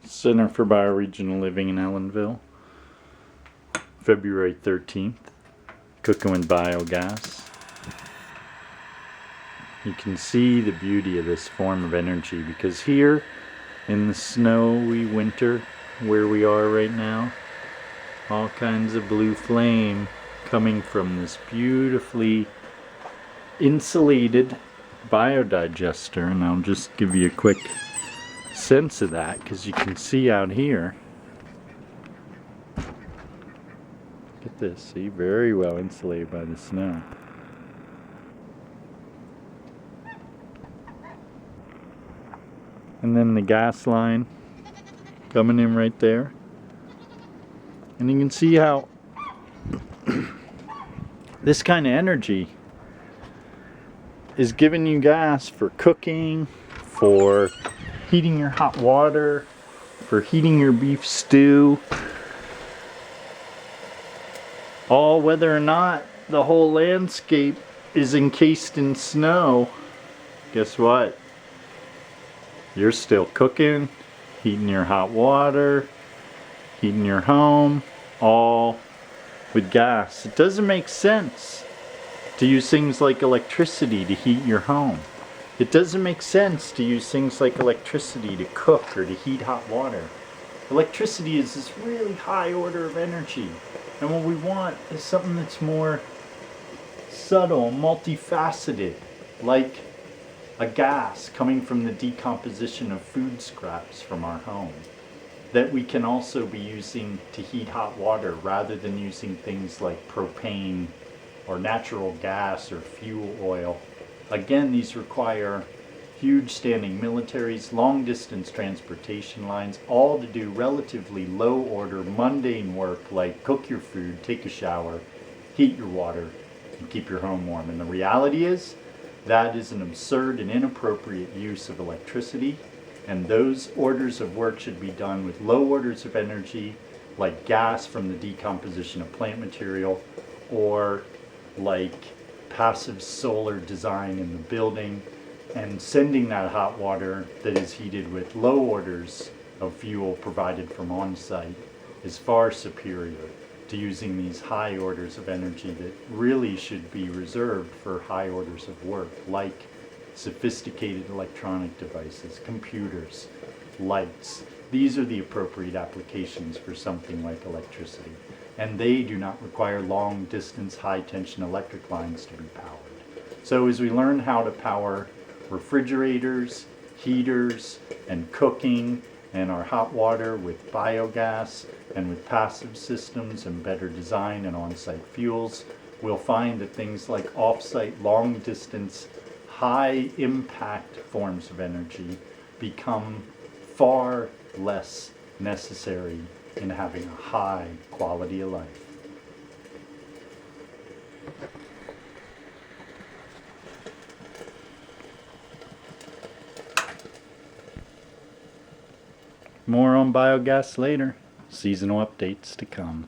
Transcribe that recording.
Center for Bioregional Living in Ellenville, February 13th, cooking with biogas. You can see the beauty of this form of energy because here in the snowy winter where we are right now, all kinds of blue flame coming from this beautifully insulated biodigester, and I'll just give you a quick sense of that because you can see out here. Look at this, see, very well insulated by the snow. And then the gas line coming in right there. And you can see how this kind of energy is giving you gas for cooking, for heating your hot water, for heating your beef stew. All whether or not the whole landscape is encased in snow, guess what? You're still cooking, heating your hot water, heating your home, all with gas. It doesn't make sense to use things like electricity to heat your home. It doesn't make sense to use things like electricity to cook or to heat hot water. Electricity is this really high order of energy. And what we want is something that's more subtle, multifaceted, like a gas coming from the decomposition of food scraps from our home that we can also be using to heat hot water rather than using things like propane or natural gas or fuel oil. Again, these require huge standing militaries, long distance transportation lines, all to do relatively low order, mundane work like cook your food, take a shower, heat your water, and keep your home warm. And the reality is, that is an absurd and inappropriate use of electricity, and those orders of work should be done with low orders of energy like gas from the decomposition of plant material, or like passive solar design in the building, and sending that hot water that is heated with low orders of fuel provided from on-site is far superior to using these high orders of energy that really should be reserved for high orders of work, like sophisticated electronic devices, computers, lights. These are the appropriate applications for something like electricity, and they do not require long distance high tension electric lines to be powered. So as we learn how to power refrigerators, heaters, and cooking, and our hot water with biogas and with passive systems and better design and on-site fuels, we'll find that things like off-site, long-distance, high-impact forms of energy become far less necessary in having a high quality of life. More on biogas later. Seasonal updates to come.